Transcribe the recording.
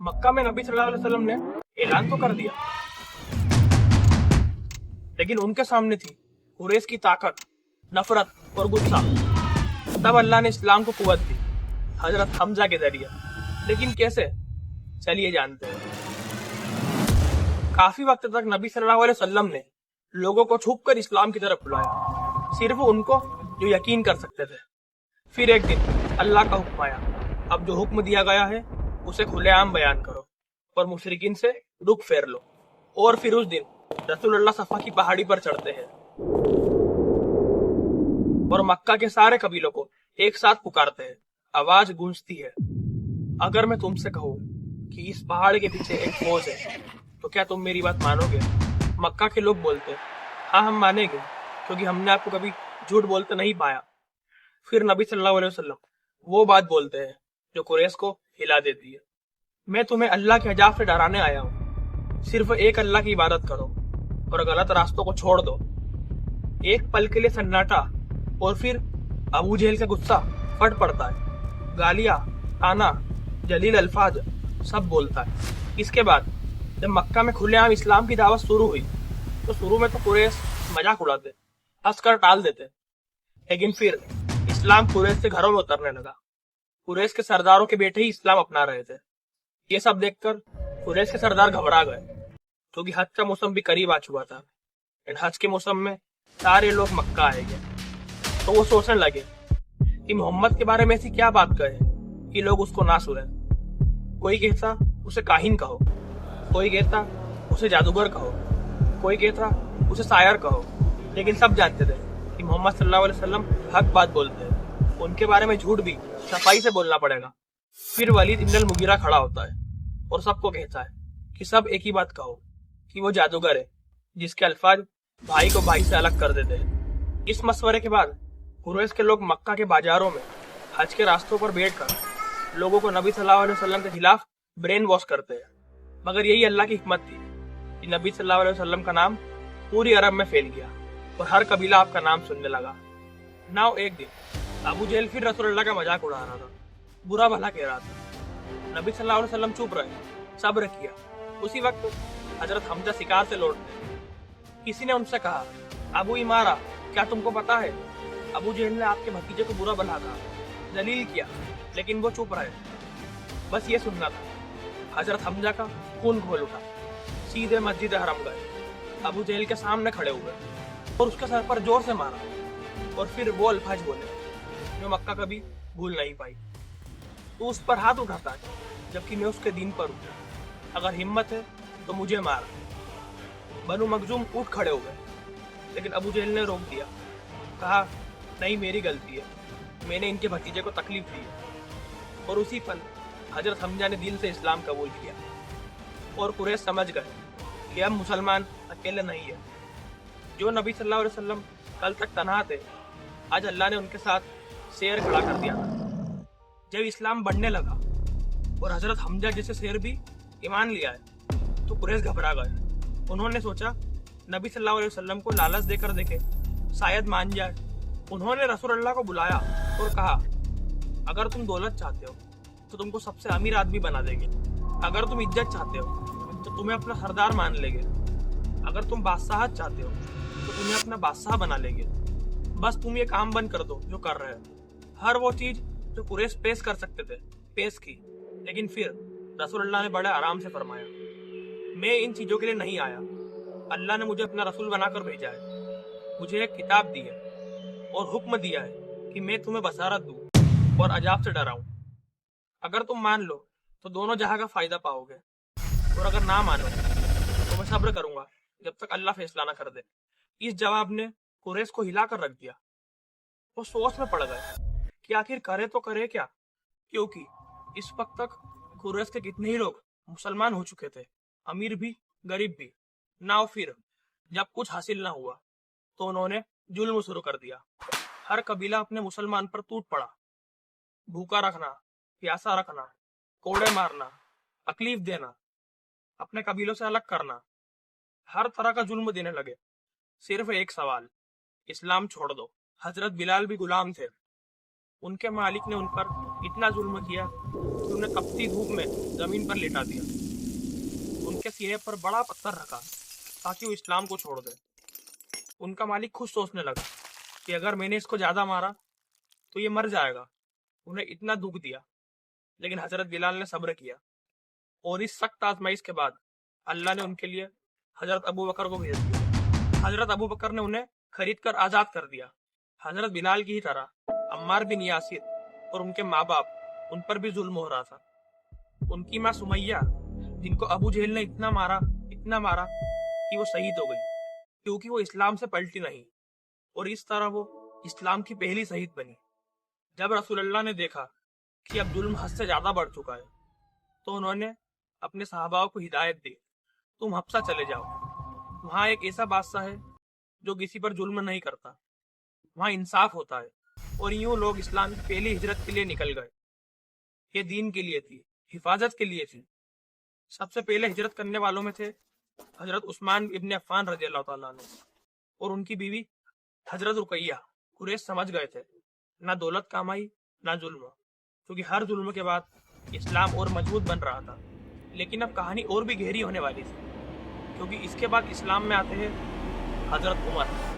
मक्का में नबी सल्लल्लाहु अलैहि वसल्लम ने ऐलान तो कर दिया, लेकिन उनके सामने थी कुरैश की ताकत, नफरत और गुस्सा। तब अल्लाह ने इस्लाम को कुव्वत दी हजरत हमजा के जरिए। लेकिन कैसे? चलिए जानते हैं। काफी वक्त तक नबी सल्लल्लाहु अलैहि वसल्लम ने लोगों को छुपकर इस्लाम की तरफ बुलाया, सिर्फ उनको जो यकीन कर सकते थे। फिर एक दिन अल्लाह का हुक्म आया, अब जो हुक्म दिया गया है उसे खुलेआम बयान करो और मुशरिकीन से रुख फेर लो। और फिर उस दिन रसूलुल्लाह सफा की पहाड़ी पर चढ़ते हैं और मक्का के सारे कबीलों को एक साथ पुकारते हैं। आवाज गूंजती है, अगर मैं तुमसे कहूँ कि इस पहाड़ के पीछे एक फौज है तो क्या तुम मेरी बात मानोगे? मक्का के लोग बोलते, हाँ हम मानेंगे, क्योंकि हमने आपको कभी झूठ बोलते नहीं पाया। फिर नबी सल्लल्लाहु अलैहि वसल्लम वो बात बोलते हैं जो कुरैश को हिला देती है। मैं तुम्हें अल्लाह के अजाब से डराने आया हूँ। सिर्फ एक अल्लाह की इबादत करो और गलत रास्तों को छोड़ दो। एक पल के लिए सन्नाटा और फिर अबू जहल का गुस्सा फट पड़ता है। गालियां, ताना, जलील अल्फाज सब बोलता है। इसके बाद जब मक्का में खुलेआम इस्लाम की दावत शुरू हुई तो शुरू में तो कुरैश मजाक उड़ाते, हंसकर टाल देते, लेकिन फिर इस्लाम कुरैश से घरों में उतरने लगा। कुरैश के सरदारों के बेटे ही इस्लाम अपना रहे थे। ये सब देखकर कुरैश के सरदार घबरा गए, क्योंकि हज का मौसम भी करीब आ चुका था। हज के मौसम में सारे लोग मक्का आएंगे, तो वो सोचने लगे कि मोहम्मद के बारे में ऐसी क्या बात कहे कि लोग उसको ना सुने। कोई कहता उसे काहिन कहो, कोई कहता उसे जादूगर कहो, कोई कहता उसे शायर कहो, लेकिन सब जानते थे कि मोहम्मद सल्लल्लाहु अलैहि वसल्लम हक बात बोलते हैं। उनके बारे में झूठ भी सफाई से बोलना पड़ेगा। फिर वलीद इब्न अल मुगीरा खड़ा होता है और सबको कहता है कि सब एक ही बात कहो कि वो जादूगर है, जिसके अल्फाज भाई को भाई से अलग कर देते हैं। इस मशवरे के बाद कुरैश के लोग मक्का के बाजारों में हज के रास्तों पर बैठकर लोगों को नबी सल्लल्लाहु अलैहि वसल्लम के खिलाफ ब्रेन वॉश करते हैं। मगर यही अल्लाह की हिकमत थी कि नबी सल्लल्लाहु अलैहि वसल्लम का नाम पूरी अरब में फैल गया और हर कबीला आपका नाम सुनने लगा। नाउ एक दिन अबू जहल फिर रसूलुल्लाह का मजाक उड़ा रहा था, बुरा भला कह रहा था। नबी सल्लल्लाहु अलैहि वसल्लम चुप रहे, सब्र किया। उसी वक्त हजरत हमजा शिकार से लौटते, किसी ने उनसे कहा, अबू इमारा, क्या तुमको पता है अबू जहल ने आपके भतीजे को बुरा भला कहा, दलील किया, लेकिन वो चुप रहे। बस ये सुनना था। हजरत हमजा का खून खोल उठा, सीधे मस्जिद हरम गए, अबू जहल के सामने खड़े हुए और उसके सर पर जोर से मारा और फिर वो अल्फाज बोले जो मक्का कभी भूल नहीं पाई। तो उस पर हाथ उठाता है जबकि मैं उसके दीन पर हूँ, अगर हिम्मत है तो मुझे मार। बनु मखजूम उठ खड़े हो गए, लेकिन अबू जहल ने रोक दिया, कहा नहीं मेरी गलती है, मैंने इनके भतीजे को तकलीफ दी है। और उसी पल हजरत हमजा ने दिल से इस्लाम कबूल किया और कुरैश समझ गए कि अब मुसलमान अकेले नहीं है। जो नबी सल्लल्लाहु अलैहि वसल्लम कल तक तन्हा थे, आज अल्लाह ने उनके साथ शेर खड़ा कर दिया। जब इस्लाम बढ़ने लगा और हजरत हमजा जैसे शेर भी ईमान लिया है तो कुरैश घबरा गए। उन्होंने सोचा नबी सल्लल्लाहु अलैहि वसल्लम को लालच देकर देखे, शायद मान जाए। उन्होंने रसूलुल्लाह को बुलाया और कहा, अगर तुम दौलत चाहते हो तो तुमको सबसे अमीर आदमी बना देंगे, अगर तुम इज्जत चाहते हो तो तुम्हें अपना सरदार मान लेंगे, अगर तुम बादशाहत चाहते हो तो तुम्हें अपना बादशाह बना लेंगे। बस तुम ये काम बंद कर दो जो कर रहे हो। हर वो चीज जो कुरैश पेश कर सकते थे पेश की, लेकिन फिर रसूलुल्लाह ने बड़े आराम से फरमाया, मैं इन चीजों के लिए नहीं आया, अल्लाह ने मुझे अपना रसूल बनाकर भेजा है, मुझे एक किताब दी है और हुक्म दिया है कि मैं तुम्हें बसारत दूं और अजाब से डराऊं। अगर तुम मान लो तो दोनों जहां का फायदा पाओगे, और अगर ना मानो तो मैं सब्र करूंगा जब तक अल्लाह फैसला ना कर दे। इस जवाब ने कुरैश को हिला कर रख दिया। वो सोच में पड़ गए कि आखिर करे तो करे क्या, क्योंकि इस वक्त तक कुरैश के कितने ही लोग मुसलमान हो चुके थे, अमीर भी गरीब भी। ना फिर जब कुछ हासिल ना हुआ तो उन्होंने जुल्म शुरू कर दिया। हर कबीला अपने मुसलमान पर टूट पड़ा, भूखा रखना, प्यासा रखना, कोड़े मारना, तकलीफ देना, अपने कबीलों से अलग करना, हर तरह का जुल्म देने लगे। सिर्फ एक सवाल, इस्लाम छोड़ दो। हजरत बिलाल भी गुलाम थे, ان کے مالک نے ان پر اتنا ظلم کیا کہ انہیں تپتی دھوپ میں زمین پر لٹا دیا، ان کے سینے پر بڑا پتھر رکھا تاکہ وہ اسلام کو چھوڑ دے۔ ان کا مالک خود سوچنے لگا کہ اگر میں نے اس کو زیادہ مارا تو یہ مر جائے گا، انہیں اتنا دکھ دیا، لیکن حضرت بلال نے صبر کیا، اور اس سخت آزمائش کے بعد اللہ نے ان کے لیے حضرت ابو بکر کو بھیج دیا۔ حضرت ابو بکر نے انہیں خرید کر آزاد کر دیا۔ حضرت بلال کی ہی طرح عمار بن یاسر اور ان کے ماں باپ، ان پر بھی ظلم ہو رہا تھا۔ ان کی ماں سمیہ، جن کو ابو جہل نے اتنا مارا کہ وہ شہید ہو گئی، کیونکہ وہ اسلام سے پلٹی نہیں، اور اس طرح وہ اسلام کی پہلی شہید بنی۔ جب رسول اللہ نے دیکھا کہ اب ظلم حد سے زیادہ بڑھ چکا ہے تو انہوں نے اپنے صحابہ کو ہدایت دی، تم حبشہ چلے جاؤ، وہاں ایک ایسا بادشاہ ہے جو کسی پر ظلم نہیں کرتا، وہاں انصاف ہوتا ہے۔ اور یوں لوگ اسلام کی پہلی ہجرت کے لیے نکل گئے۔ یہ دین کے لیے تھی، حفاظت کے لیے تھی۔ سب سے پہلے ہجرت کرنے والوں میں تھے حضرت عثمان ابن عفان رضی اللہ تعالیٰ عنہ اور ان کی بیوی حضرت رقیہ۔ قریش سمجھ گئے تھے نہ دولت کام آئی نہ ظلم، کیونکہ ہر ظلم کے بعد اسلام اور مضبوط بن رہا تھا۔ لیکن اب کہانی اور بھی گہری ہونے والی تھی، کیونکہ اس کے بعد اسلام میں آتے ہیں حضرت عمر۔